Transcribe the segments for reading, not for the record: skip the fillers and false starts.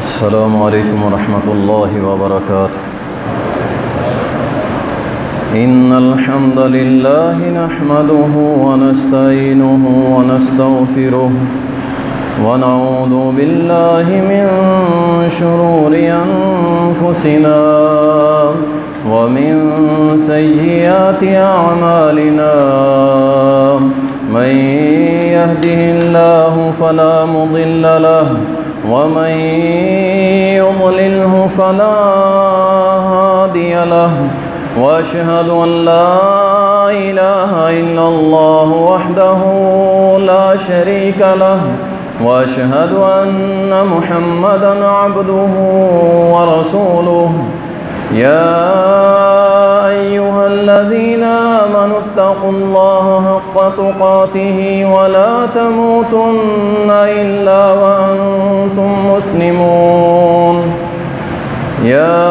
السلام عليكم ورحمة الله وبركاته. إن الحمد لله نحمده ونستعينه ونستغفره ونعوذ بالله من شرور أنفسنا ومن سيئات أعمالنا. من يهده الله فلا مضل له ومن يضلله فلا هادي له. وأشهد أن لا إله إلا الله وحده لا شريك له وأشهد أن محمدًا عبده ورسوله. يا أيها الذين آمنوا اتقوا الله حق تقاته ولا تموتن إلا وأنتم مسلمون. يا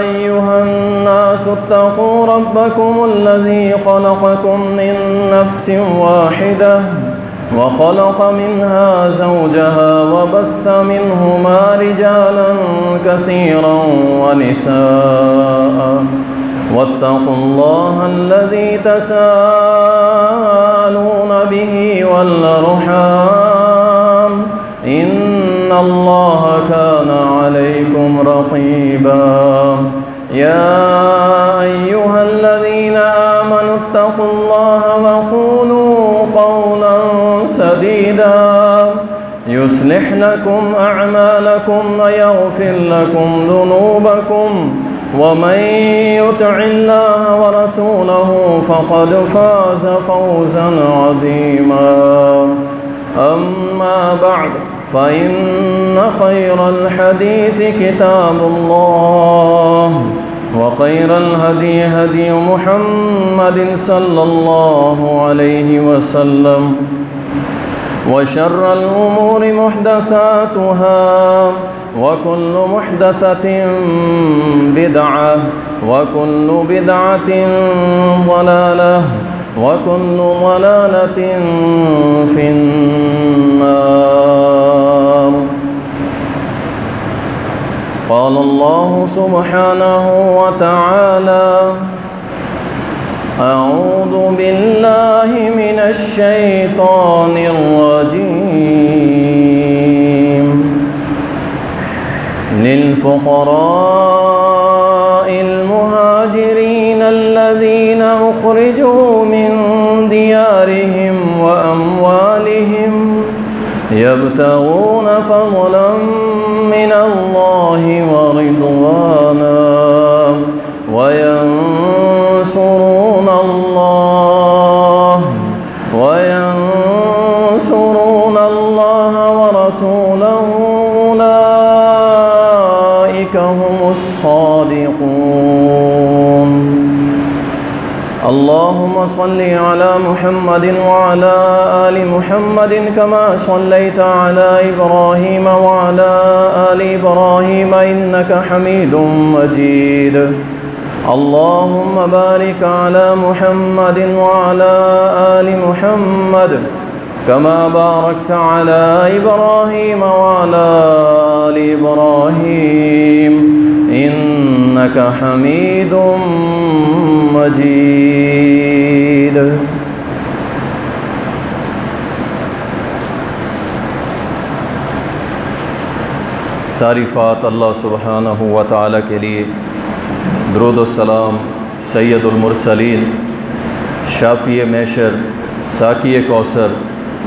أيها الناس اتقوا ربكم الذي خلقكم من نفس واحدة وخلق منها زوجها وبث منهما رجالا كثيرا ونساء. واتقوا الله الذي تساءلون به والأرحام إن الله كان عليكم رقيبا. يا أيها الذين آمنوا اتقوا الله وقولوا قولا سديدا يصلح لكم أعمالكم ويغفر لكم ذنوبكم ومن يطع الله ورسوله فقد فاز فوزا عظيما. أما بعد فإن خير الحديث كتاب الله وخير الهدي هدي محمد صلى الله عليه وسلم وشر الأمور محدثاتها وكل محدثة بدعة وكل بدعة ضلالة وكل ضلالة في النار. قال الله سبحانه وتعالى: أعوذ بالله من الشيطان الرجيم. للفقراء المهاجرين الذين أخرجوا من ديارهم وأموالهم يبتغون فضلا من الله ورضوانا وينصرون الله ورسوله أولئك هم الصادقون. اللهم صل على محمد وعلى آل محمد كما صليت على إبراهيم وعلى آل إبراهيم إنك حميد مجيد. اللهم بارك على محمد وعلى آل محمد كما باركت على إبراهيم وعلى آل إبراهيم إنك حميد مجيد. تعریفات اللہ سبحانہ و تعالی کے لیے، درود و سلام سید المرسلین، شافی محشر، ساقی کوثر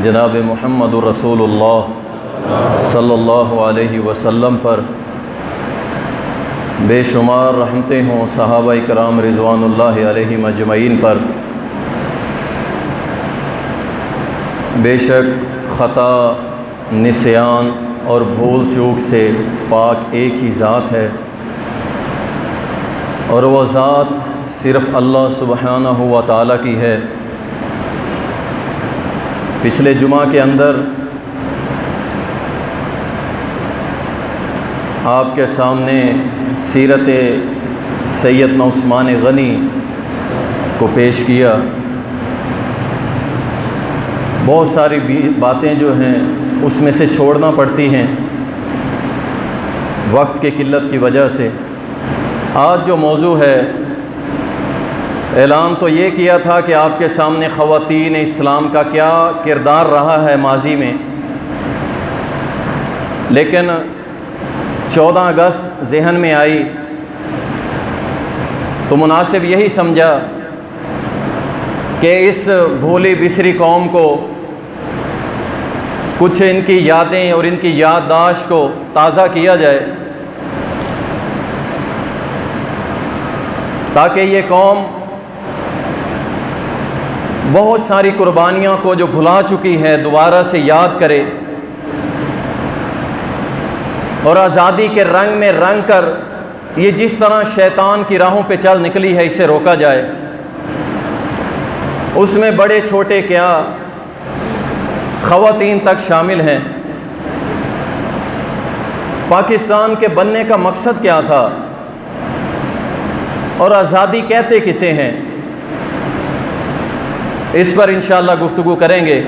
جناب محمد الرسول اللہ صلی اللہ علیہ وسلم پر بے شمار رحمتیں ہوں، صحابہ کرام رضوان اللہ علیہم اجمعین پر۔ بے شک خطا، نسیان اور بھول چوک سے پاک ایک ہی ذات ہے، اور وہ ذات صرف اللہ سبحانہ و تعالیٰ کی ہے۔ پچھلے جمعہ کے اندر آپ کے سامنے سیرت سیدنا عثمان غنی کو پیش کیا۔ بہت ساری باتیں جو ہیں اس میں سے چھوڑنا پڑتی ہیں، وقت کی قلت کی وجہ سے آج جو موضوع ہے، اعلان تو یہ کیا تھا کہ آپ کے سامنے خواتین اسلام کا کیا کردار رہا ہے ماضی میں، لیکن 14 اگست ذہن میں آئی تو مناسب یہی سمجھا کہ اس بھولی بسری قوم کو کچھ ان کی یادیں اور ان کی یادداشت کو تازہ کیا جائے، تاکہ یہ قوم بہت ساری قربانیاں کو جو بھلا چکی ہے دوبارہ سے یاد کرے اور آزادی کے رنگ میں رنگ کر یہ جس طرح شیطان کی راہوں پہ چل نکلی ہے اسے روکا جائے۔ اس میں بڑے چھوٹے کیا خواتین تک شامل ہیں۔ پاکستان کے بننے کا مقصد کیا تھا اور آزادی کہتے کسے ہیں، اس پر انشاءاللہ گفتگو کریں گے۔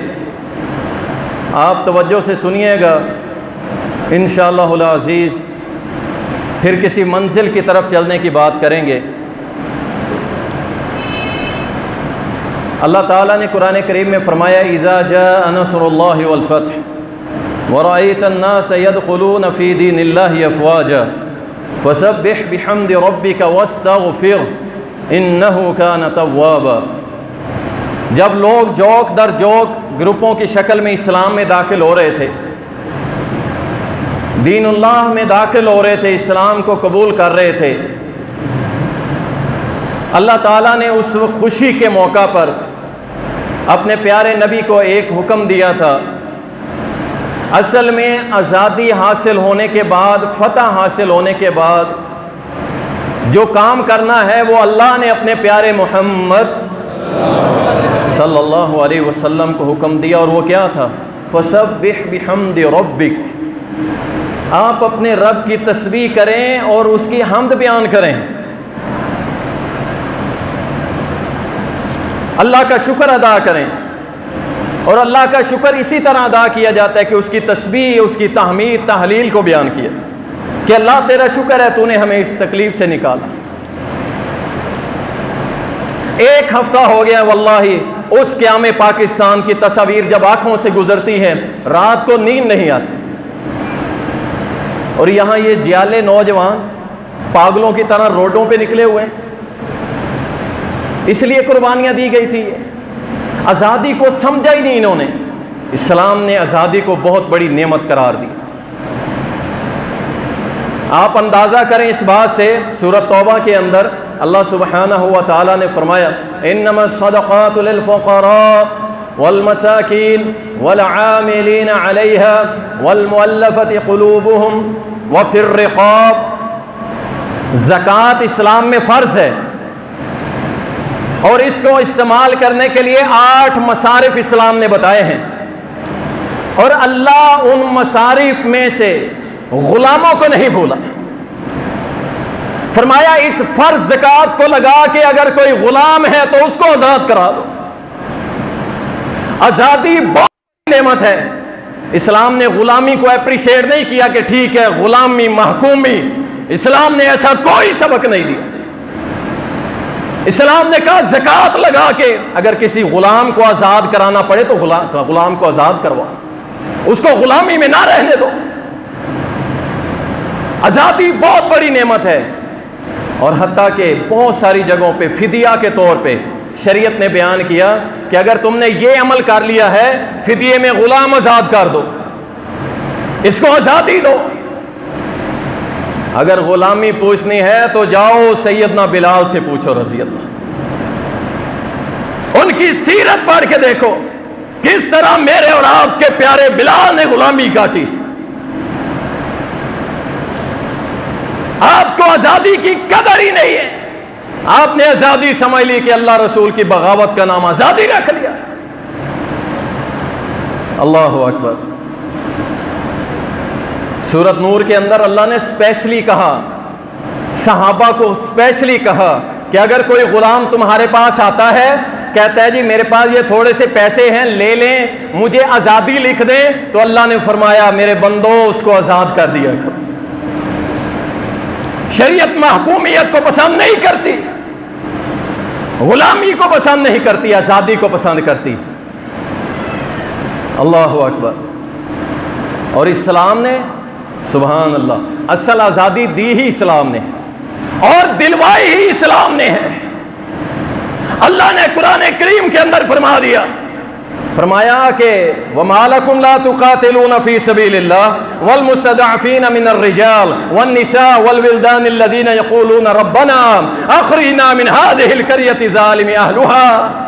آپ توجہ سے سنیے گا، انشاءاللہ العزیز پھر کسی منزل کی طرف چلنے کی بات کریں گے۔ اللہ تعالیٰ نے قرآن کریم میں فرمایا اذا جاء نصر اللہ والفتح ورأيت الناس يدخلون في دين الله افواجا فسبح بحمد ربك واستغفر انه كان توابا۔ جب لوگ جوک در جوک گروپوں کی شکل میں اسلام میں داخل ہو رہے تھے، دین اللہ میں داخل ہو رہے تھے، اسلام کو قبول کر رہے تھے، اللہ تعالیٰ نے اس خوشی کے موقع پر اپنے پیارے نبی کو ایک حکم دیا تھا۔ اصل میں آزادی حاصل ہونے کے بعد، فتح حاصل ہونے کے بعد جو کام کرنا ہے وہ اللہ نے اپنے پیارے محمد صلی اللہ علیہ وسلم کو حکم دیا، اور وہ کیا تھا؟ فسبح بحمد ربک، آپ اپنے رب کی تسبیح کریں اور اس کی حمد بیان کریں، اللہ کا شکر ادا کریں۔ اور اللہ کا شکر اسی طرح ادا کیا جاتا ہے کہ اس کی تسبیح، اس کی تحمید، تحلیل کو بیان کیا کہ اللہ تیرا شکر ہے تو نے ہمیں اس تکلیف سے نکالا۔ ایک ہفتہ ہو گیا واللہ اس قیام پاکستان کی تصاویر جب آنکھوں سے گزرتی ہیں رات کو نیند نہیں آتی، اور یہاں یہ جیالے نوجوان پاگلوں کی طرح روڈوں پہ نکلے ہوئے ہیں۔ اس لیے قربانیاں دی گئی تھی، آزادی کو سمجھا ہی نہیں انہوں نے۔ اسلام نے آزادی کو بہت بڑی نعمت قرار دی۔ آپ اندازہ کریں اس بات سے، سورۃ توبہ کے اندر اللہ سبحانہ و تعالیٰ نے فرمایا انما الصدقات للفقراء والمساکین والعاملین علیہا والمؤلفۃ قلوبہم وفی الرقاب۔ زکوٰۃ اسلام میں فرض ہے، اور اس کو استعمال کرنے کے لیے 8 مصارف اسلام نے بتائے ہیں، اور اللہ ان مصارف میں سے غلاموں کو نہیں بھولا۔ فرمایا اس فرض زکوٰۃ کو لگا کے اگر کوئی غلام ہے تو اس کو آزاد کرا دو۔ آزادی بہت بڑی نعمت ہے۔ اسلام نے غلامی کو اپریشیٹ نہیں کیا کہ ٹھیک ہے غلامی، محکومی، اسلام نے ایسا کوئی سبق نہیں دیا۔ اسلام نے کہا زکوٰۃ لگا کے اگر کسی غلام کو آزاد کرانا پڑے تو غلام کو آزاد کروا، اس کو غلامی میں نہ رہنے دو۔ آزادی بہت بڑی نعمت ہے، اور حتیٰ کہ بہت ساری جگہوں پہ فدیہ کے طور پہ شریعت نے بیان کیا کہ اگر تم نے یہ عمل کر لیا ہے فدیے میں غلام آزاد کر دو، اس کو آزادی دو۔ اگر غلامی پوچھنی ہے تو جاؤ سیدنا بلال سے پوچھو رضی اللہ، ان کی سیرت پڑھ کے دیکھو کس طرح میرے اور آپ کے پیارے بلال نے غلامی کاٹی۔ آپ کو آزادی کی قدر ہی نہیں ہے، آپ نے آزادی سمجھ لی کہ اللہ رسول کی بغاوت کا نام آزادی رکھ لیا۔ اللہ اکبر۔ سورۃ نور کے اندر اللہ نے اسپیشلی کہا، صحابہ کو اسپیشلی کہا کہ اگر کوئی غلام تمہارے پاس آتا ہے کہتا ہے جی میرے پاس یہ تھوڑے سے پیسے ہیں لے لیں مجھے آزادی لکھ دیں، تو اللہ نے فرمایا میرے بندو اس کو آزاد کر دیا کرو۔ شریعت محکومیت کو پسند نہیں کرتی، غلامی کو پسند نہیں کرتی، آزادی کو پسند کرتی۔ اللہ اکبر۔ اور اسلام نے سبحان اللہ اصل آزادی دی ہی اسلام نے اور دلوائی ہی اسلام نے ہے۔ اللہ نے قرآن کریم کے اندر فرمایا کہ وَمَا لَكُمْ لَا تُقَاتِلُونَ فِي سَبِيلِ اللَّهِ وَالْمُسْتَضْعَفِينَ مِنَ الرِّجَالِ وَالنِّسَاءِ وَالْوِلْدَانِ الَّذِينَ يَقُولُونَ رَبَّنَا أَخْرِجْنَا مِنْ هَذِهِ الْقَرْيَةِ ظَالِمِ أَهْلُهَا۔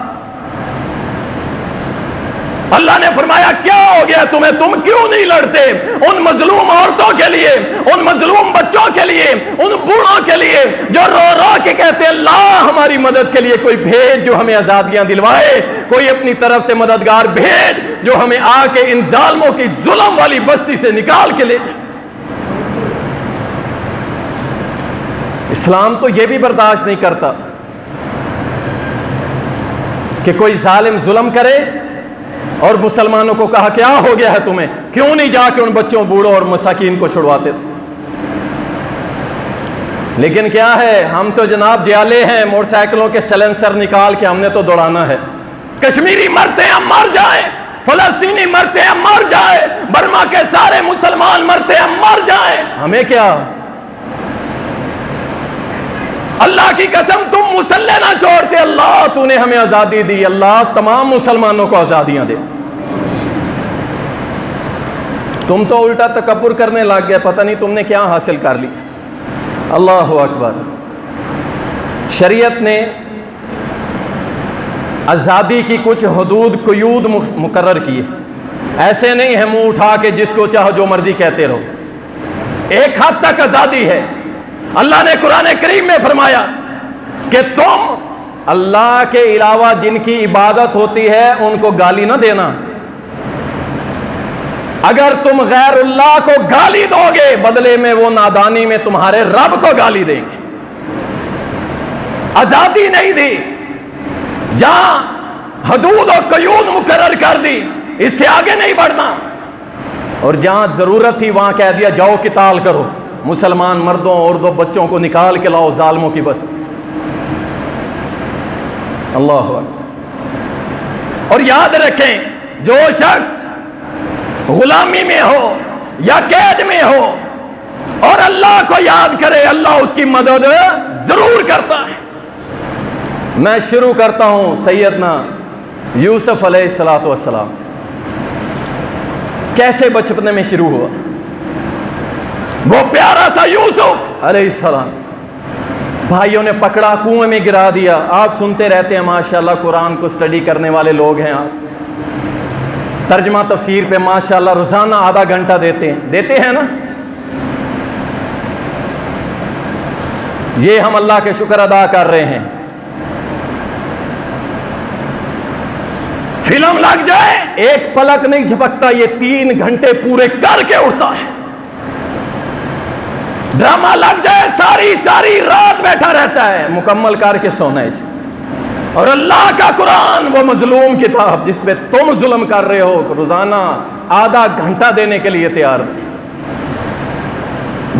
اللہ نے فرمایا کیا ہو گیا تمہیں، تم کیوں نہیں لڑتے ان مظلوم عورتوں کے لیے، ان مظلوم بچوں کے لیے، ان بوڑھوں کے لیے جو رو رو کے کہتے ہیں اللہ ہماری مدد کے لیے کوئی بھیج جو ہمیں آزادیاں دلوائے، کوئی اپنی طرف سے مددگار بھیج جو ہمیں آ کے ان ظالموں کی ظلم والی بستی سے نکال کے لے جائے۔ اسلام تو یہ بھی برداشت نہیں کرتا کہ کوئی ظالم ظلم کرے اور مسلمانوں کو کہا کیا ہو گیا ہے تمہیں، کیوں نہیں جا کے ان بچوں بوڑھوں اور مساکین کو چھڑواتے تھے۔ لیکن کیا ہے، ہم تو جناب جیالے ہیں، موٹر سائیکلوں کے سلنسر نکال کے ہم نے تو دوڑانا ہے۔ کشمیری مرتے ہیں مر جائیں، فلسطینی مرتے ہیں مر جائیں، برما کے سارے مسلمان مرتے ہیں مر جائیں، ہمیں کیا۔ اللہ کی قسم تم مسلح نہ چھوڑتے، اللہ تو نے ہمیں آزادی دی، اللہ تمام مسلمانوں کو آزادیاں دے۔ تم تو الٹا تکبر کرنے لگ گئے، پتہ نہیں تم نے کیا حاصل کر لی۔ اللہ اکبر۔ شریعت نے آزادی کی کچھ حدود قیود مقرر کی، ایسے نہیں ہے منہ اٹھا کے جس کو چاہو جو مرضی کہتے رہو، ایک حد تک آزادی ہے۔ اللہ نے قرآن کریم میں فرمایا کہ تم اللہ کے علاوہ جن کی عبادت ہوتی ہے ان کو گالی نہ دینا، اگر تم غیر اللہ کو گالی دو گے بدلے میں وہ نادانی میں تمہارے رب کو گالی دیں گے۔ آزادی نہیں دی، جہاں حدود و قیود مقرر کر دی اس سے آگے نہیں بڑھنا، اور جہاں ضرورت تھی وہاں کہہ دیا جاؤ قتال کرو، مسلمان مردوں عورتوں بچوں کو نکال کے لاؤ ظالموں کی بستی سے۔ اللہ اکبر۔ اور یاد رکھیں جو شخص غلامی میں ہو یا قید میں ہو اور اللہ کو یاد کرے اللہ اس کی مدد ضرور کرتا ہے۔ میں شروع کرتا ہوں سیدنا یوسف علیہ السلام سے، کیسے بچپنے میں شروع ہوا۔ وہ پیارا سا یوسف علیہ السلام بھائیوں نے پکڑا کنویں میں گرا دیا۔ آپ سنتے رہتے ہیں ماشاءاللہ، قرآن کو سٹڈی کرنے والے لوگ ہیں آپ، ترجمہ تفسیر پہ ماشاءاللہ روزانہ آدھا گھنٹہ دیتے ہیں نا۔ یہ ہم اللہ کے شکر ادا کر رہے ہیں۔ فلم لگ جائے ایک پلک نہیں جھپکتا، یہ 3 گھنٹے پورے کر کے اٹھتا ہے۔ ڈرامہ لگ جائے ساری رات بیٹھا رہتا ہے، مکمل کر کے سونا ہے اسے۔ اور اللہ کا قرآن وہ مظلوم کتاب جس پہ تم ظلم کر رہے ہو روزانہ آدھا گھنٹہ دینے کے لیے تیار۔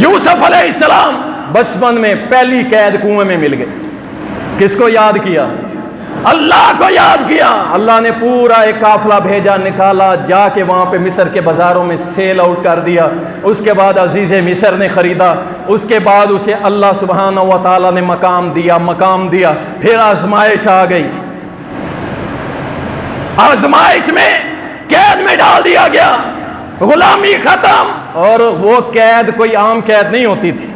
یوسف علیہ السلام بچپن میں پہلی قید کنویں میں مل گئے۔ کس کو یاد کیا؟ اللہ کو یاد کیا۔ اللہ نے پورا ایک قافلہ بھیجا، نکالا، جا کے وہاں پہ مصر کے بازاروں میں سیل آؤٹ کر دیا۔ اس کے بعد عزیز مصر نے خریدا، اس کے بعد اسے اللہ سبحانہ و تعالیٰ نے مقام دیا۔ پھر آزمائش آ گئی، آزمائش میں قید میں ڈال دیا گیا، غلامی ختم۔ اور وہ قید کوئی عام قید نہیں ہوتی تھی،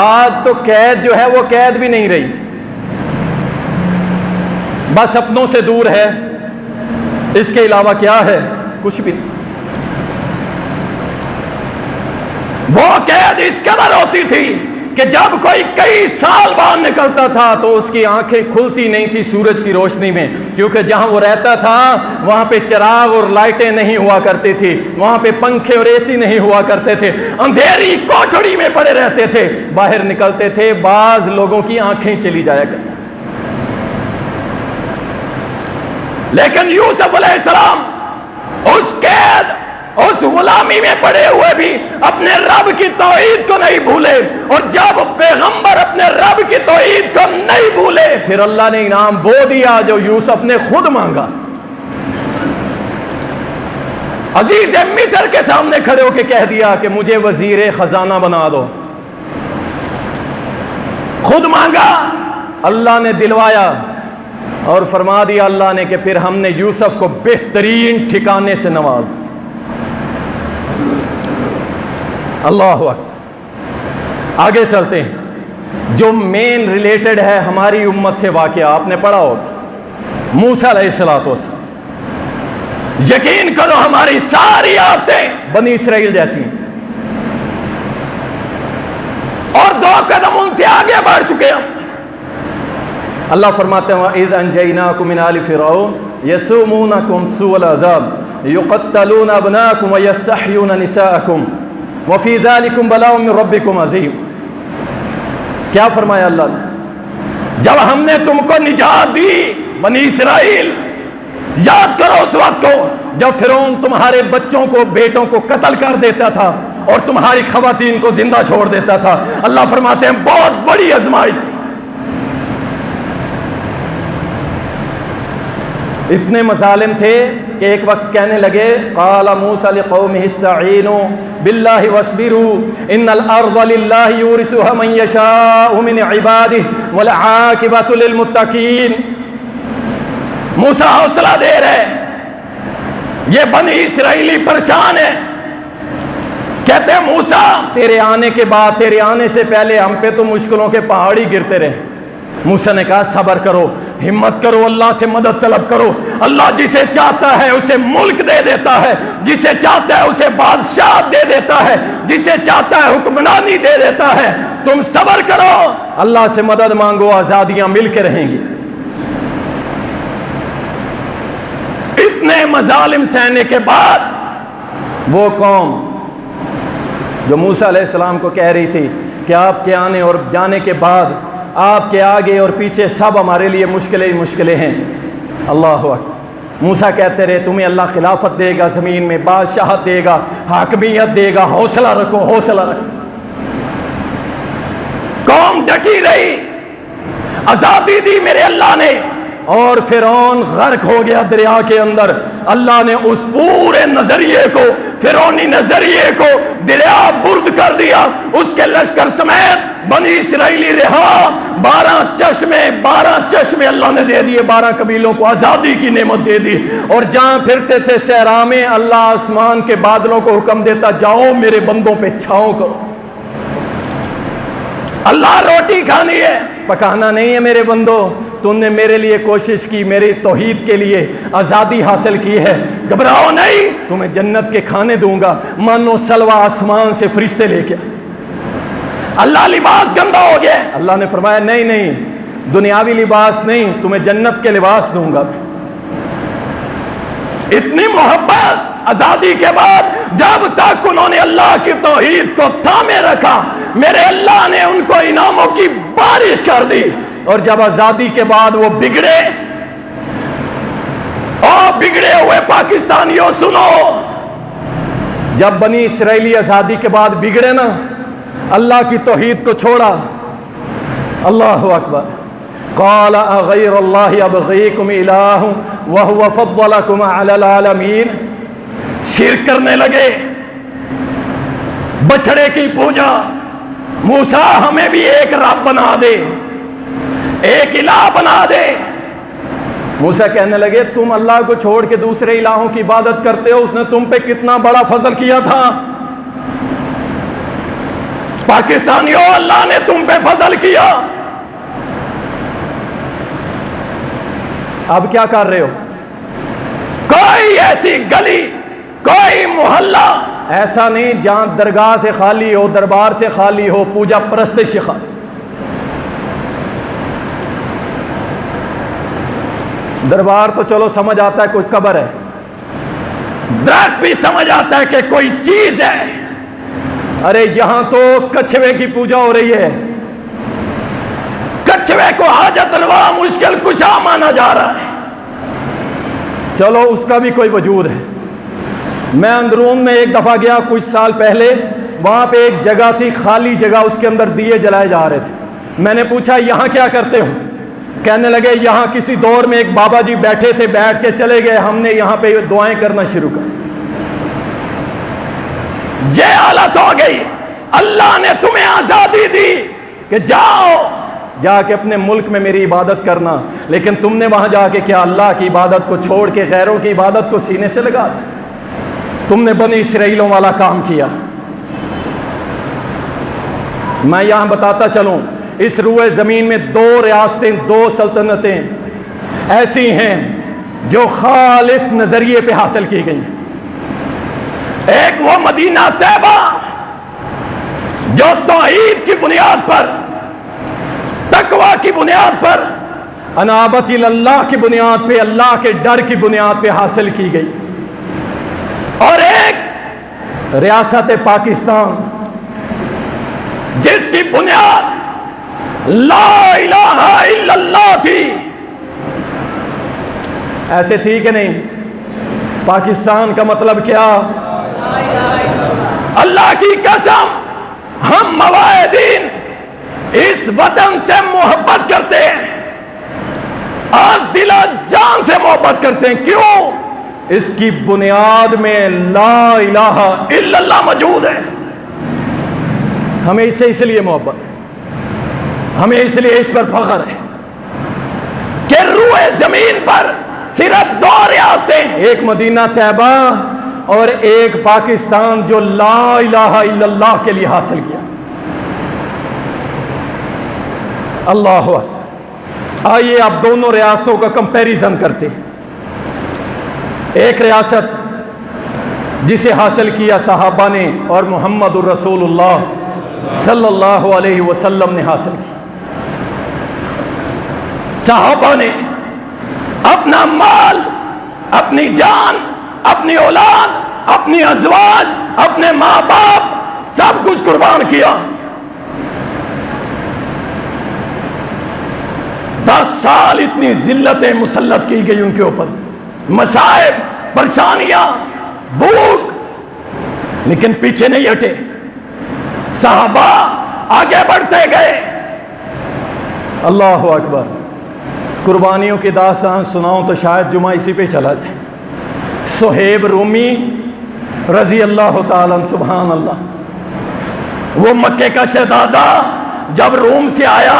آج تو قید جو ہے وہ قید بھی نہیں رہی، بس اپنوں سے دور ہے، اس کے علاوہ کیا ہے؟ کچھ بھی نہیں۔ وہ قید اس قدر ہوتی تھی کہ جب کوئی کئی سال بعد نکلتا تھا تو اس کی آنکھیں کھلتی نہیں تھی سورج کی روشنی میں، کیونکہ جہاں وہ رہتا تھا وہاں پہ چراغ اور لائٹیں نہیں ہوا کرتی تھی، وہاں پہ پنکھے اور اے سی نہیں ہوا کرتے تھے، اندھیری کوٹھڑی میں پڑے رہتے تھے۔ باہر نکلتے تھے بعض لوگوں کی آنکھیں چلی جایا کرتی، لیکن یوسف علیہ السلام اس قید اس غلامی میں پڑے ہوئے بھی اپنے رب کی توحید کو نہیں بھولے، اور جب پیغمبر اپنے رب کی توحید کو نہیں بھولے پھر اللہ نے انعام وہ دیا جو یوسف نے خود مانگا۔ عزیز مصر کے سامنے کھڑے ہو کے کہہ دیا کہ مجھے وزیر خزانہ بنا دو، خود مانگا، اللہ نے دلوایا، اور فرما دیا اللہ نے کہ پھر ہم نے یوسف کو بہترین ٹھکانے سے نواز دیا۔ اللہ اکبر۔ آگے چلتے ہیں، جو مین ریلیٹڈ ہے ہماری امت سے واقعہ آپ نے پڑھا ہوگا، موسیٰ علیہ السلام۔ یقین کرو ہماری ساری عادتیں بنی اسرائیل جیسی ہیں، اور 2 قدم ان سے آگے بڑھ چکے ہیں۔ اللہ فرماتے ہیں وَإِذْ أَنْجَيْنَاكُمْ مِنْ آلِ فِرْعَوْنَ يَسُومُونَكُمْ سُوءَ الْعَذَابِ يُقَتَّلُونَ أَبْنَاءَكُمْ وَيَسْتَحْيُونَ نِسَاءَكُمْ وَفِي ذَلِكُمْ بَلَاءٌ مِّن رَبِّكُمْ عَظِيمٌ۔ کیا فرمایا اللہ نے؟ جب ہم نے تم کو نجات دی بنی اسرائیل، یاد کرو اس وقت کو جب فرعون تمہارے بچوں کو، بیٹوں کو قتل کر دیتا تھا اور تمہاری خواتین کو زندہ چھوڑ دیتا تھا۔ اللہ فرماتے ہیں بہت بڑی آزمائش تھی۔ اتنے مظالم تھے کہ ایک وقت کہنے لگے قال موسیٰ لقومہ استعینوا باللہ واصبروا ان الارض للہ یورثها من یشاء من عبادہ والعاقبۃ للمتقین۔ موسیٰ حوصلہ دے رہے، یہ بنی اسرائیلی پریشان ہے، کہتے ہیں موسیٰ تیرے آنے کے بعد، تیرے آنے سے پہلے ہم پہ تو مشکلوں کے پہاڑی گرتے رہے۔ موسیٰ نے کہا صبر کرو، ہمت کرو، اللہ سے مدد طلب کرو۔ اللہ جسے چاہتا ہے اسے ملک دے دیتا ہے، جسے چاہتا ہے اسے بادشاہ دے دیتا ہے، جسے چاہتا ہے حکمرانی دے دیتا ہے۔ تم صبر کرو، اللہ سے مدد مانگو، آزادیاں مل کے رہیں گی۔ اتنے مظالم سہنے کے بعد وہ قوم جو موسیٰ علیہ السلام کو کہہ رہی تھی کہ آپ کے آنے اور جانے کے بعد آپ کے آگے اور پیچھے سب ہمارے لیے مشکلیں ہی مشکلیں ہیں، اللہ اکبر۔ موسیٰ کہتے رہے تمہیں اللہ خلافت دے گا، زمین میں بادشاہت دے گا، حاکمیت دے گا، حوصلہ رکھو، حوصلہ رکھو۔ قوم ڈٹی رہی، آزادی دی میرے اللہ نے، اور فرعون غرق ہو گیا دریا کے اندر۔ اللہ نے اس پورے نظریے کو، فرعونی نظریے کو دریا برد کر دیا، اس کے لشکر سمیت بنی اسرائیلی رہا۔ 12 چشمے اللہ نے دے دیے، 12 قبیلوں کو آزادی کی نعمت دے دی، اور جہاں پھرتے تھے صحرا میں اللہ آسمان کے بادلوں کو حکم دیتا جاؤ میرے بندوں پہ چھاؤں کرو۔ اللہ روٹی کھانی ہے، پکانا نہیں ہے میرے بندو، تم نے میرے لیے کوشش کی، میری توحید کے لیے آزادی حاصل کی ہے، گھبراؤ نہیں، تمہیں جنت کے کھانے دوں گا، مانو سلوہ آسمان سے فرشتے لے کے۔ اللہ لباس گندا ہو گیا، اللہ نے فرمایا نہیں نہیں، دنیاوی لباس نہیں، تمہیں جنت کے لباس دوں گا۔ اتنی محبت آزادی کے بعد جب تک انہوں نے اللہ کی توحید کو تھامے رکھا، میرے اللہ نے ان کو انعاموں کی بارش کر دی، اور جب آزادی کے بعد وہ بگڑے، اور بگڑے ہوئے پاکستانیوں سنو، جب بنی اسرائیلی آزادی کے بعد بگڑے نا، اللہ کی توحید کو چھوڑا، اللہ اکبر، قال اغیر اللہ ابغیکم الہ وہو فضلکم علی العالمین، شرک کرنے لگے، بچڑے کی پوجا۔ موسیٰ ہمیں بھی ایک رب بنا دے، ایک الہ بنا دے۔ موسیٰ کہنے لگے تم اللہ کو چھوڑ کے دوسرے الہوں کی عبادت کرتے ہو، اس نے تم پہ کتنا بڑا فضل کیا تھا۔ پاکستانیوں اللہ نے تم پہ فضل کیا، اب کیا کر رہے ہو؟ کوئی ایسی گلی، کوئی محلہ ایسا نہیں جہاں درگاہ سے خالی ہو، دربار سے خالی ہو، پوجا پرستش خالی۔ دربار تو چلو سمجھ آتا ہے کوئی قبر ہے، درخت بھی سمجھ آتا ہے کہ کوئی چیز ہے، ارے یہاں تو کچھوے کی پوجا ہو رہی ہے، کچھوے کو حاجت روا مشکل کشا مانا جا رہا ہے، چلو اس کا بھی کوئی وجود ہے، میں اندرون میں ایک دفعہ گیا کچھ سال پہلے، وہاں پہ ایک جگہ تھی خالی جگہ، اس کے اندر دیے جلائے جا رہے تھے۔ میں نے پوچھا یہاں کیا کرتے ہو؟ کہنے لگے یہاں کسی دور میں ایک بابا جی بیٹھے تھے، بیٹھ کے چلے گئے، ہم نے یہاں پہ دعائیں کرنا شروع کر۔ یہ حالت ہو گئی۔ اللہ نے تمہیں آزادی دی کہ جاؤ، جا کے اپنے ملک میں میری عبادت کرنا، لیکن تم نے وہاں جا کے کیا اللہ کی عبادت کو چھوڑ کے غیروں کی عبادت کو سینے سے لگا دیا۔ تم نے بنی اسرائیلوں والا کام کیا۔ میں یہاں بتاتا چلوں، اس روئے زمین میں دو ریاستیں، دو سلطنتیں ایسی ہیں جو خالص نظریے پہ حاصل کی گئی ہیں۔ ایک وہ مدینہ طیبہ جو توحید کی بنیاد پر، تقوی کی بنیاد پر، انابت اللہ کی بنیاد پہ، اللہ کے ڈر کی بنیاد پہ حاصل کی گئی، اور ایک ریاست پاکستان جس کی بنیاد لا الہ الا اللہ تھی۔ ایسے تھی کہ نہیں؟ پاکستان کا مطلب کیا؟ اللہ کی قسم ہم موحدین اس وطن سے محبت کرتے ہیں اور دل و جان سے محبت کرتے ہیں۔ کیوں؟ اس کی بنیاد میں لا الہ الا اللہ موجود ہے۔ ہمیں اس سے اس لیے محبت ہے، ہمیں اس لیے اس پر فخر ہے کہ روئے زمین پر صرف دو ریاستیں، ایک مدینہ طیبہ اور ایک پاکستان، جو لا الہ الا اللہ کے لیے حاصل کیا۔ اللہ اکبر۔ آئیے اب دونوں ریاستوں کا کمپیریزن کرتے ہیں۔ ایک ریاست جسے حاصل کیا صحابہ نے اور محمد الرسول اللہ صلی اللہ علیہ وسلم نے حاصل کی۔ صحابہ نے اپنا مال، اپنی جان، اپنی اولاد، اپنی ازواج، اپنے ماں باپ، سب کچھ قربان کیا۔ 10 سال اتنی ذلتیں مسلط کی گئی ان کے اوپر، مصائب، پریشانیاں، بھوک، لیکن پیچھے نہیں ہٹے۔ صحابہ آگے بڑھتے گئے۔ اللہ اکبر۔ قربانیوں کی داستان سناؤں تو شاید جمعہ اسی پہ چلا جائے۔ صہیب رومی رضی اللہ تعالیٰ عنہ، سبحان اللہ، وہ مکے کا شہزادہ جب روم سے آیا،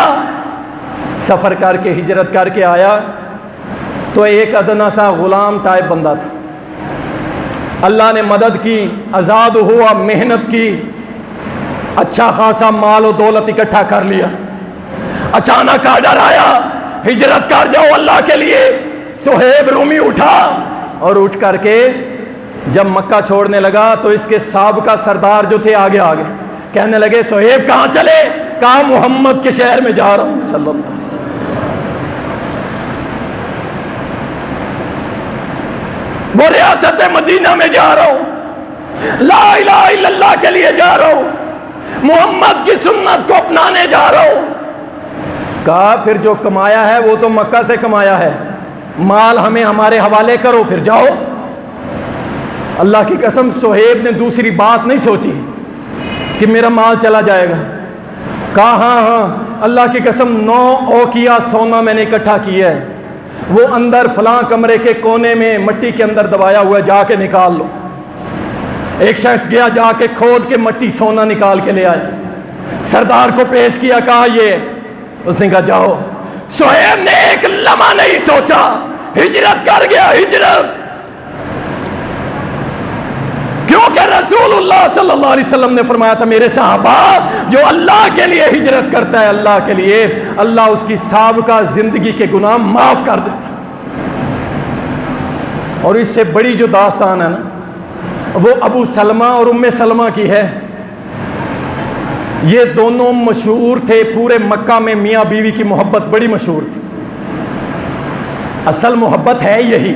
سفر کر کے، ہجرت کر کے آیا، تو ایک ادنا سا غلام ٹائپ بندہ تھا۔ اللہ نے مدد کی، آزاد ہوا، محنت کی، اچھا خاصا مال و دولت اکٹھا کر لیا۔ اچانک آرڈر آیا ہجرت کر جاؤ اللہ کے لیے۔ صہیب رومی اٹھا اور اٹھ کر کے جب مکہ چھوڑنے لگا تو اس کے سابقہ سردار جو تھے آگے آگے کہنے لگے صہیب کہاں چلے؟ کہا محمد کے شہر میں جا رہا ہوں صلی اللہ علیہ وسلم۔ وہ ریاست مدینہ میں جا رہا ہوں، لا الہ الا اللہ کے لیے جا رہا ہوں، محمد کی سنت کو اپنانے جا رہا ہوں۔ کہا پھر جو کمایا ہے وہ تو مکہ سے کمایا ہے، مال ہمیں ہمارے حوالے کرو، پھر جاؤ۔ اللہ کی قسم صہیب نے دوسری بات نہیں سوچی کہ میرا مال چلا جائے گا۔ کہا ہاں ہاں، اللہ کی قسم 9 اوقیہ سونا میں نے اکٹھا کیا ہے، وہ اندر فلاں کمرے کے کونے میں مٹی کے اندر دبایا ہوا ہے، جا کے نکال لو۔ ایک شخص گیا، جا کے کھود کے مٹی سونا نکال کے لے آئے، سردار کو پیش کیا، کہا یہ، اس نے کہا جاؤ۔ صہیب نے ایک لمحہ نہیں سوچا، ہجرت کر گیا، ہجرت۔ کیونکہ رسول اللہ صلی اللہ علیہ وسلم نے فرمایا تھا میرے صحابہ جو اللہ کے لیے ہجرت کرتا ہے، اللہ کے لیے، اللہ اس کی سابقہ زندگی کے گناہ معاف کر دیتا۔ اور اس سے بڑی جو داستان ہے نا، وہ ابو سلمہ اور ام سلمہ کی ہے۔ یہ دونوں مشہور تھے پورے مکہ میں، میاں بیوی کی محبت بڑی مشہور تھی۔ اصل محبت ہے یہی،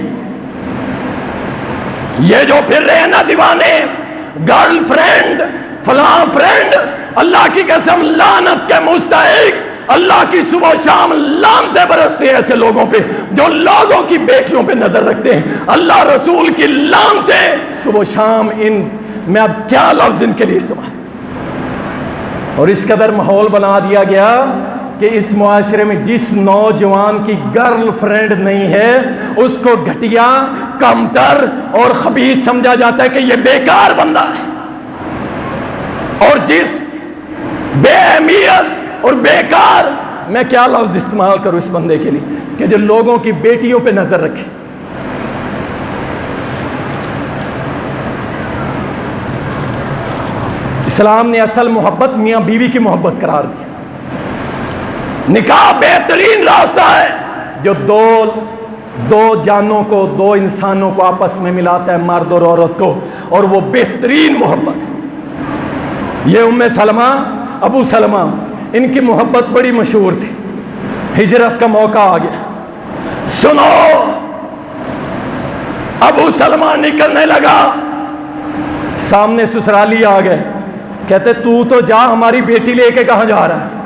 یہ جو پھر رہے نا دیوانے، گرل فرینڈ، فلاں فرینڈ، اللہ کی قسم لعنت کے مستحق اللہ کی صبح و شام لعنتیں برستے ہیں ایسے لوگوں پہ جو لوگوں کی بیٹیوں پہ نظر رکھتے ہیں. اللہ رسول کی لعنتیں صبح و شام. میں اب کیا لفظ ان کے لیے استعمال. اور اس قدر ماحول بنا دیا گیا کہ اس معاشرے میں جس نوجوان کی گرل فرینڈ نہیں ہے اس کو گھٹیا، کمتر اور خبیث سمجھا جاتا ہے کہ یہ بیکار بندہ ہے. اور جس بے اہمیت اور بیکار، میں کیا لفظ استعمال کروں اس بندے کے لیے کہ جو لوگوں کی بیٹیوں پہ نظر رکھے. اسلام نے اصل محبت میاں بیوی کی محبت قرار دی. نکاح بہترین راستہ ہے جو دو جانوں کو، دو انسانوں کو آپس میں ملاتا ہے، مرد اور عورت کو، اور وہ بہترین محبت ہے. یہ ام سلمہ، ابو سلمہ، ان کی محبت بڑی مشہور تھی. ہجرت کا موقع آ گیا. سنو، ابو سلمہ نکلنے لگا، سامنے سسرالی آ گئے. کہتے تو جا، ہماری بیٹی لے کے کہاں جا رہا ہے؟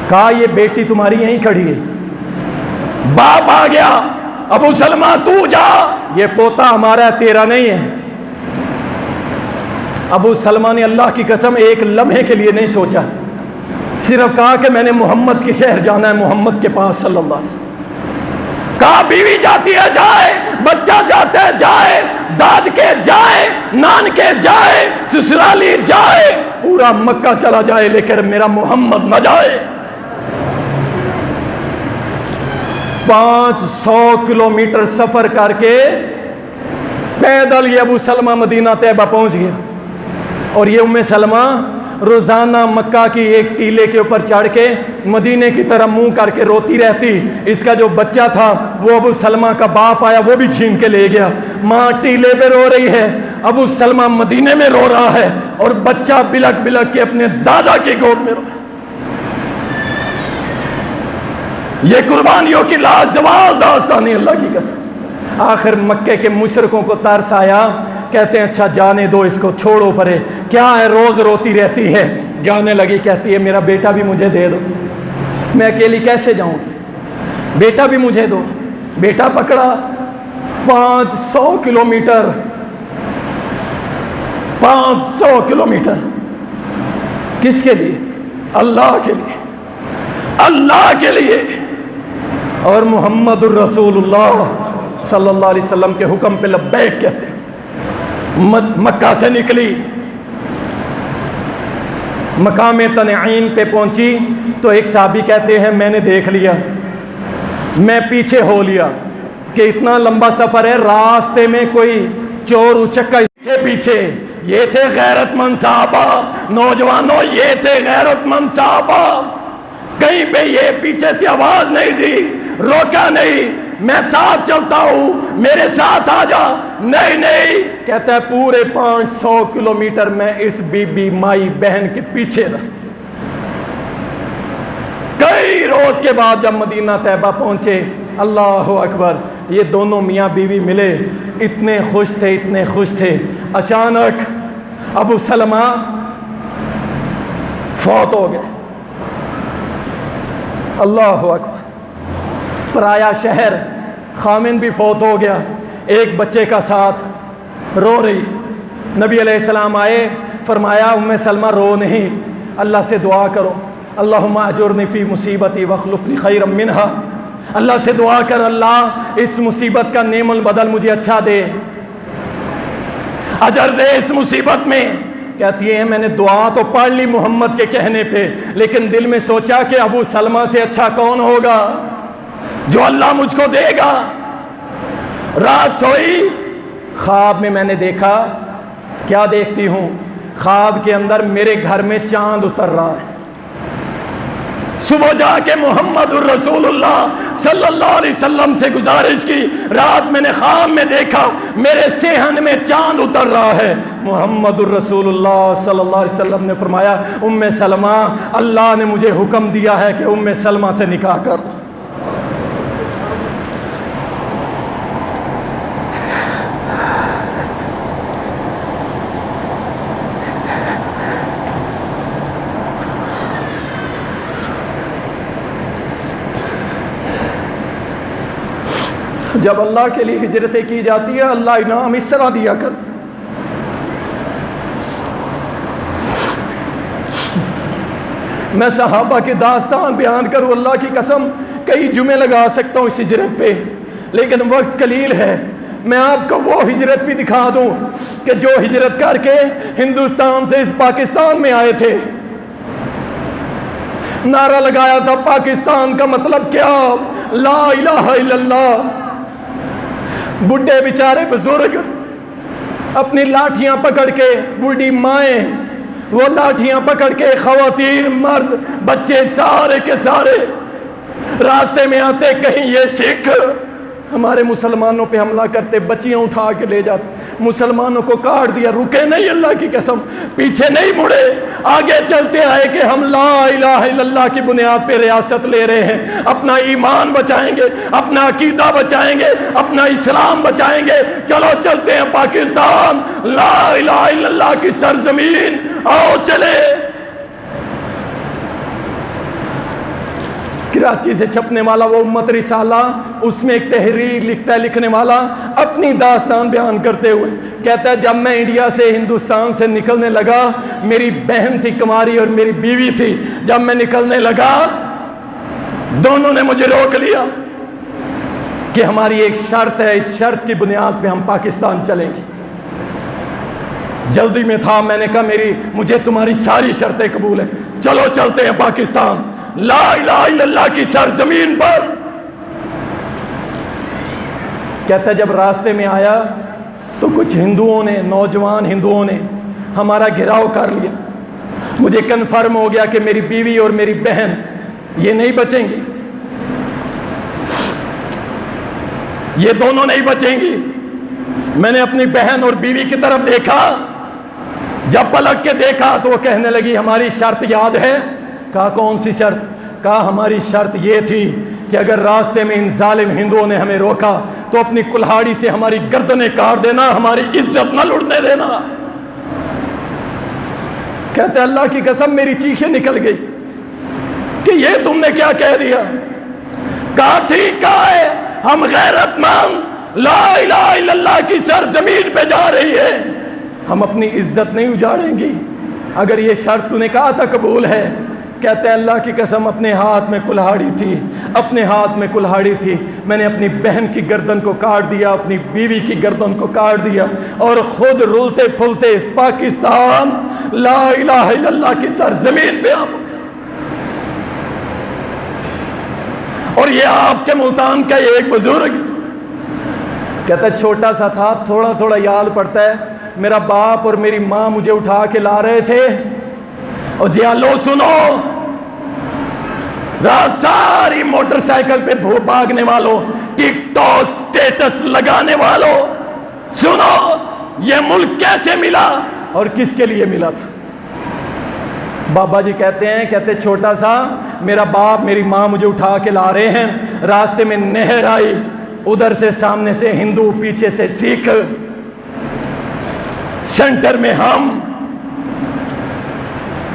کہا یہ بیٹی تمہاری یہیں کھڑی ہے. باپ آ گیا، ابو سلمہ تو جا، یہ پوتا ہمارا ہے، تیرا نہیں ہے. ابو سلمہ نے اللہ کی قسم ایک لمحے کے لیے نہیں سوچا، صرف کہا کہ میں نے محمد کے شہر جانا ہے، محمد کے پاس صلی اللہ علیہ وسلم. کہا بیوی جاتی ہے جائے، بچہ جاتا ہے جائے، داد کے جائے، نان کے جائے، سسرالی جائے، پورا مکہ چلا جائے، لیکن میرا محمد نہ جائے. 500 کلومیٹر سفر کر کے پیدل یہ ابو سلمہ مدینہ طیبہ پہنچ گیا. اور یہ ام سلمہ روزانہ مکہ کی ایک ٹیلے کے اوپر چڑھ کے مدینے کی طرف منہ کر کے روتی رہتی. اس کا جو بچہ تھا وہ ابو سلمہ کا باپ آیا، وہ بھی چھین کے لے گیا. ماں ٹیلے پہ رو رہی ہے، ابو سلمہ مدینے میں رو رہا ہے، اور بچہ بلک بلک کے اپنے دادا کی گود میں رو رہا ہے. یہ قربانیوں کی لازوال داستان ہے اللہ کی قسم. آخر مکے کے مشرکوں کو ترس آیا، کہتے ہیں اچھا جانے دو اس کو، چھوڑو پرے، کیا ہے روز روتی رہتی ہے. جانے لگی، کہتی ہے میرا بیٹا بھی مجھے دے دو، میں اکیلی کیسے جاؤں گی، بیٹا بھی مجھے دو. بیٹا پکڑا، 500 کلومیٹر 500 کلومیٹر کس کے لیے؟ اللہ کے لیے، اللہ کے لیے. اور محمد الرسول اللہ صلی اللہ علیہ وسلم کے حکم پہ لبیک کہتے ہیں. مکہ سے نکلی، مقام تنعیم پہ پہنچی تو ایک صحابی کہتے ہیں میں نے دیکھ لیا، میں پیچھے ہو لیا کہ اتنا لمبا سفر ہے، راستے میں کوئی چور اچکا پیچھے. یہ تھے غیرت مند صحابہ، نوجوانوں یہ تھے غیرت مند صحابہ. کہیں پہ یہ پیچھے سے آواز نہیں دی، روکا نہیں، میں ساتھ چلتا ہوں میرے ساتھ آ جا، نہیں. کہتا ہے پورے 500 کلومیٹر میں اس بی بی مائی بہن کے پیچھے رہا. کئی روز کے بعد جب مدینہ طیبہ پہنچے، اللہ اکبر، یہ دونوں میاں بیوی ملے، اتنے خوش تھے، اتنے خوش تھے. اچانک ابو سلمہ فوت ہو گئے. اللہ اکبر. پرایا شہر، خامن بھی فوت ہو گیا، ایک بچے کا ساتھ رو رہی. نبی علیہ السلام آئے، فرمایا ام سلمہ رو نہیں، اللہ سے دعا کرو، اللہم اجرنی فی مصیبتی واخلف لی خیرا منہا. اللہ سے دعا کر اللہ اس مصیبت کا نعم البدل مجھے اچھا دے، اجر دے اس مصیبت میں. کہتی ہے میں نے دعا تو پڑھ لی محمد کے کہنے پہ، لیکن دل میں سوچا کہ ابو سلمہ سے اچھا کون ہوگا جو اللہ مجھ کو دے گا. رات سوئی، خواب میں نے دیکھا، کیا دیکھتی ہوں؟ خواب کے اندر میرے گھر میں چاند اتر رہا ہے. صبح جا کے محمد الرسول اللہ صلی اللہ علیہ وسلم سے گزارش کی، رات میں نے خواب میں دیکھا میرے صحن میں چاند اتر رہا ہے. محمد الرسول اللہ صلی اللہ علیہ وسلم نے فرمایا ام سلمہ، اللہ نے مجھے حکم دیا ہے کہ ام سلمہ سے نکاح کر. جب اللہ کے لیے ہجرتیں کی جاتی ہے اللہ انعام اس طرح دیا کر. میں صحابہ کی داستان بیان کروں، اللہ کی قسم کئی جمعے لگا سکتا ہوں اس ہجرت پہ، لیکن وقت قلیل ہے. میں آپ کو وہ ہجرت بھی دکھا دوں کہ جو ہجرت کر کے ہندوستان سے اس پاکستان میں آئے تھے. نعرہ لگایا تھا پاکستان کا مطلب کیا، لا الہ الا اللہ. بڈھے بیچارے بزرگ اپنی لاٹھیاں پکڑ کے، بوڑھی مائیں وہ لاٹھیاں پکڑ کے، خواتین مرد بچے سارے کے سارے راستے میں آتے. کہیں یہ سکھ ہمارے مسلمانوں پہ حملہ کرتے، بچیاں اٹھا کے لے جاتے، مسلمانوں کو کاٹ دیا. رکے نہیں، اللہ کی قسم پیچھے نہیں مڑے، آگے چلتے آئے کہ ہم لا الہ الا اللہ کی بنیاد پہ ریاست لے رہے ہیں. اپنا ایمان بچائیں گے، اپنا عقیدہ بچائیں گے، اپنا اسلام بچائیں گے. چلو چلتے ہیں پاکستان، لا الہ الا اللہ کی سرزمین، آؤ چلے. کراچی سے چھپنے والا وہ امت رسالہ، اس میں ایک تحریر لکھتا ہے لکھنے والا اپنی داستان بیان کرتے ہوئے، کہتا ہے جب میں انڈیا سے ہندوستان سے نکلنے لگا، میری بہن تھی کماری اور میری بیوی تھی. جب میں نکلنے لگا دونوں نے مجھے روک لیا کہ ہماری ایک شرط ہے، اس شرط کی بنیاد پہ ہم پاکستان چلیں گے. جلدی میں تھا، میں نے کہا مجھے تمہاری ساری شرطیں قبول ہیں، چلو چلتے ہیں پاکستان، لا الہ الا اللہ کی سرزمین پر. کہتا ہے جب راستے میں آیا تو کچھ ہندوؤں نے، نوجوان ہندوؤں نے ہمارا گھیراؤ کر لیا. مجھے کنفرم ہو گیا کہ میری بیوی اور میری بہن یہ نہیں بچیں گی، یہ دونوں نہیں بچیں گی. میں نے اپنی بہن اور بیوی کی طرف دیکھا، جب پلٹ کے دیکھا تو وہ کہنے لگی ہماری شرط یاد ہے. کہا کون سی شرط؟ کہا ہماری شرط یہ تھی کہ اگر راستے میں ان ظالم ہندوؤں نے ہمیں روکا تو اپنی کلہاڑی سے ہماری گردنیں کاٹ دینا، ہماری عزت نہ لٹنے دینا. کہتے اللہ کی قسم میری چیخیں نکل گئی کہ یہ تم نے کیا کہہ دیا. کہا ٹھیک ہے، ہم غیرت مند لا الہ الا اللہ کی سرزمین پہ جا رہی ہے، ہم اپنی عزت نہیں اجاڑیں گی اگر یہ شرط تو نے کہا تھا قبول ہے. کہتے ہیں اللہ کی قسم اپنے ہاتھ میں کلہاڑی تھی، اپنے ہاتھ میں کلہاڑی تھی، میں نے اپنی بہن کی گردن کو کاٹ دیا، اپنی بیوی کی گردن کو کاٹ دیا اور خود رولتے پھولتے اس پاکستان لا الہ الا اللہ کی سرزمین پہ آ پہنچا. اور یہ آپ کے ملتان کا یہ ایک بزرگ کہتا ہے چھوٹا سا تھا، تھوڑا تھوڑا یاد پڑتا ہے، میرا باپ اور میری ماں مجھے اٹھا کے لا رہے تھے اور جی لو سنو، رات ساری موٹر سائیکل پہ بھاگنے والوں، ٹک ٹاک سٹیٹس لگانے والوں، سنو یہ ملک کیسے ملا اور کس کے لیے ملا تھا. بابا جی کہتے چھوٹا سا میرا باپ میری ماں مجھے اٹھا کے لا رہے ہیں، راستے میں نہر آئی، ادھر سے سامنے سے ہندو، پیچھے سے سکھ، سینٹر میں ہم.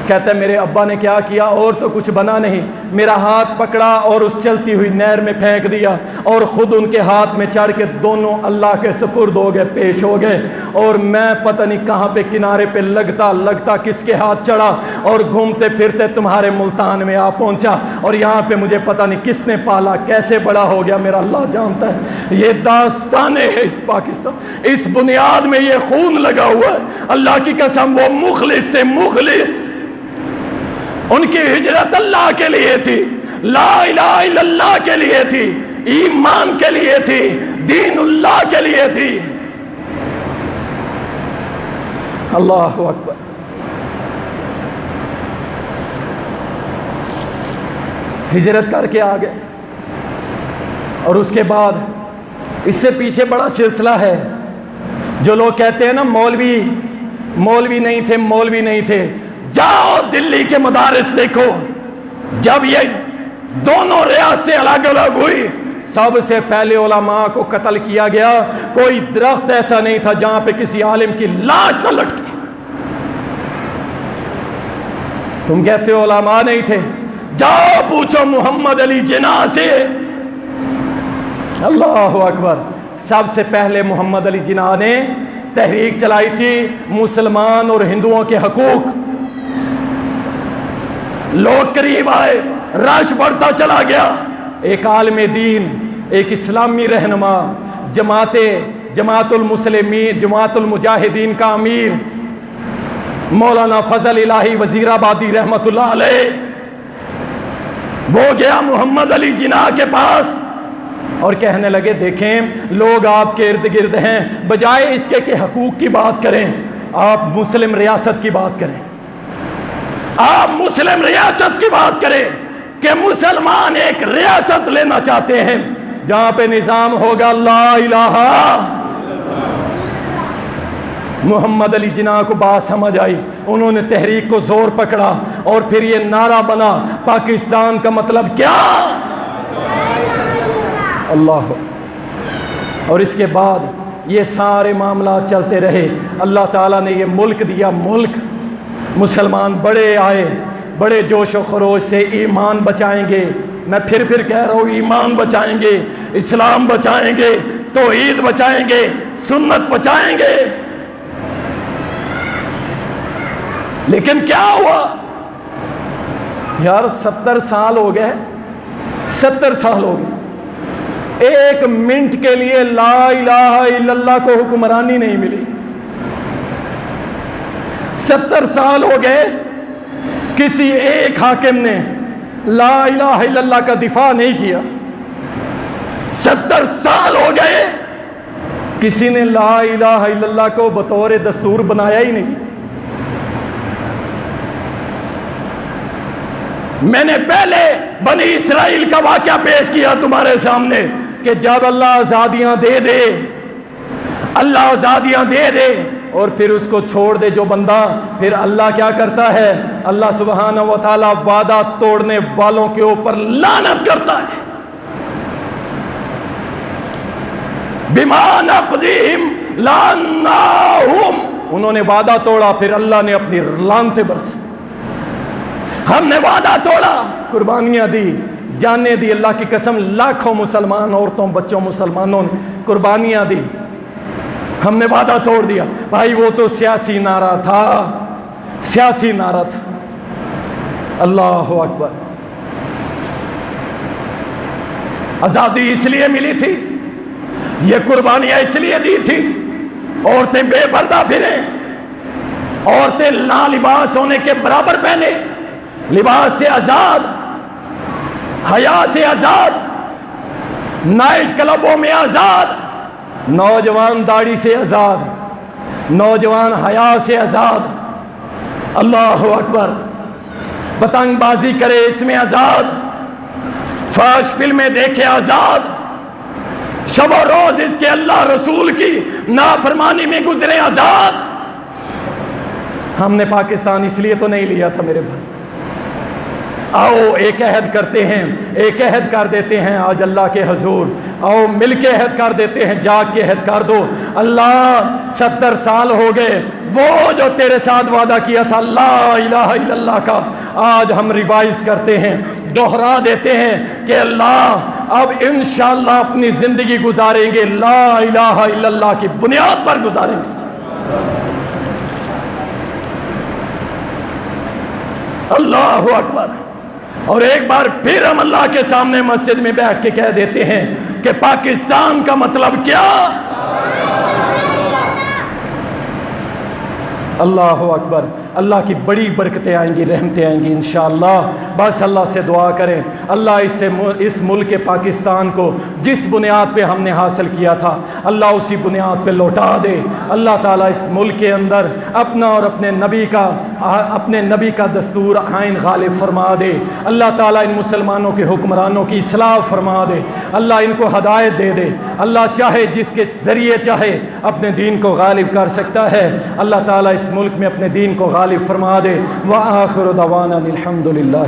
کہتا ہے میرے ابا نے کیا کیا اور تو کچھ بنا نہیں، میرا ہاتھ پکڑا اور اس چلتی ہوئی نہر میں پھینک دیا اور خود ان کے ہاتھ میں چڑھ کے دونوں اللہ کے سپرد ہو گئے، پیش ہو گئے. اور میں پتہ نہیں کہاں پہ کنارے پہ لگتا کس کے ہاتھ چڑھا اور گھومتے پھرتے تمہارے ملتان میں آ پہنچا. اور یہاں پہ مجھے پتہ نہیں کس نے پالا، کیسے بڑا ہو گیا، میرا اللہ جانتا ہے. یہ داستانیں ہے اس پاکستان، اس بنیاد میں یہ خون لگا ہوا ہے. اللہ کی قسم وہ مخلص سے مخلص، ان کی ہجرت اللہ کے لیے تھی، لا الہ الا اللہ کے لیے تھی، ایمان کے لیے تھی، دین اللہ کے لیے تھی. اللہ اکبر. ہجرت کر کے آ گئے اور اس کے بعد اس سے پیچھے بڑا سلسلہ ہے. جو لوگ کہتے ہیں نا مولوی نہیں تھے، جاؤ دلی کے مدارس دیکھو. جب یہ دونوں ریاستیں الگ الگ ہوئی، سب سے پہلے علماء کو قتل کیا گیا. کوئی درخت ایسا نہیں تھا جہاں پہ کسی عالم کی لاش نہ لٹکی. تم کہتے ہو علماء نہیں تھے، جاؤ پوچھو محمد علی جناح سے، اللہ اکبر. سب سے پہلے محمد علی جناح نے تحریک چلائی تھی مسلمان اور ہندوؤں کے حقوق. لوگ قریب آئے, رش بڑھتا چلا گیا. ایک عالم دین, ایک اسلامی رہنما, جماعت المسلمین, جماعت المجاہدین کا امیر مولانا فضل الہی وزیر آبادی رحمت اللہ علیہ, وہ گیا محمد علی جناح کے پاس اور کہنے لگے دیکھیں لوگ آپ کے ارد گرد ہیں, بجائے اس کے حقوق کی بات کریں آپ مسلم ریاست کی بات کریں. آپ مسلم ریاست کی بات کریں کہ مسلمان ایک ریاست لینا چاہتے ہیں جہاں پہ نظام ہوگا لا الہ. محمد علی جناح کو بات سمجھ آئی, انہوں نے تحریک کو زور پکڑا اور پھر یہ نعرہ بنا پاکستان کا مطلب کیا, اللہ. اور اس کے بعد یہ سارے معاملات چلتے رہے. اللہ تعالیٰ نے یہ ملک دیا, ملک مسلمان بڑے آئے, بڑے جوش و خروش سے ایمان بچائیں گے. میں پھر کہہ رہا ہوں ایمان بچائیں گے, اسلام بچائیں گے, توحید بچائیں گے, سنت بچائیں گے. لیکن کیا ہوا یار, 70 سال ہو گئے, 70 سال ہو گئے, ایک منٹ کے لیے لا الہ الا اللہ کو حکمرانی نہیں ملی. 70 سال ہو گئے, کسی ایک حاکم نے لا الہ الا اللہ کا دفاع نہیں کیا. 70 سال ہو گئے, کسی نے لا الہ الا اللہ کو بطور دستور بنایا ہی نہیں. میں نے پہلے بنی اسرائیل کا واقعہ پیش کیا تمہارے سامنے کہ جب اللہ آزادیاں دے دے, اللہ آزادیاں دے دے اور پھر اس کو چھوڑ دے جو بندہ, پھر اللہ کیا کرتا ہے, اللہ سبحانہ و تعالیٰ وعدہ توڑنے والوں کے اوپر لعنت کرتا ہے. بما نقضہم لعناہم, انہوں نے وعدہ توڑا پھر اللہ نے اپنی لعنتیں برسائی. ہم نے وعدہ توڑا, قربانیاں دی, جانیں دی, اللہ کی قسم لاکھوں مسلمان عورتوں بچوں مسلمانوں نے قربانیاں دی. ہم نے وعدہ توڑ دیا. بھائی وہ تو سیاسی نعرہ تھا, سیاسی نعرہ تھا. اللہ اکبر. آزادی اس لیے ملی تھی, یہ قربانیاں اس لیے دی تھی, عورتیں بے پردہ پھریں, عورتیں لا لباس ہونے کے برابر پہنے, لباس سے آزاد, حیا سے آزاد, نائٹ کلبوں میں آزاد, نوجوان داڑھی سے آزاد, نوجوان حیا سے آزاد. اللہ اکبر. پتنگ بازی کرے اس میں آزاد, فحش فلمیں دیکھے آزاد, شب و روز اس کے اللہ رسول کی نافرمانی میں گزرے آزاد. ہم نے پاکستان اس لیے تو نہیں لیا تھا میرے بھائی. آؤ ایک عہد کرتے ہیں, ایک عہد کر دیتے ہیں آج اللہ کے حضور. آؤ مل کے عہد کر دیتے ہیں, جاگ کے عہد کر دو. اللہ 70 سال ہو گئے, وہ جو تیرے ساتھ وعدہ کیا تھا لا الہ الا اللہ کا, آج ہم ریوائز کرتے ہیں, دوہرا دیتے ہیں کہ اللہ اب انشاءاللہ اپنی زندگی گزاریں گے لا الہ الا اللہ کی بنیاد پر گزاریں گے. اللہ اکبر. اور ایک بار پھر ہم اللہ کے سامنے مسجد میں بیٹھ کے کہہ دیتے ہیں کہ پاکستان کا مطلب کیا. اللہ اکبر. اللہ کی بڑی برکتیں آئیں گی, رحمتیں آئیں گی انشاءاللہ. بس اللہ سے دعا کریں اللہ اس ملک پاکستان کو جس بنیاد پہ ہم نے حاصل کیا تھا اللہ اسی بنیاد پہ لوٹا دے. اللہ تعالیٰ اس ملک کے اندر اپنا اور اپنے نبی کا دستور آئین غالب فرما دے. اللہ تعالیٰ ان مسلمانوں کے حکمرانوں کی اصلاح فرما دے. اللہ ان کو ہدایت دے دے. اللہ چاہے جس کے ذریعے چاہے اپنے دین کو غالب کر سکتا ہے. اللہ تعالیٰ اس ملک میں اپنے دین کو غالب فرما دے. وآخر دعوانا الحمد للہ.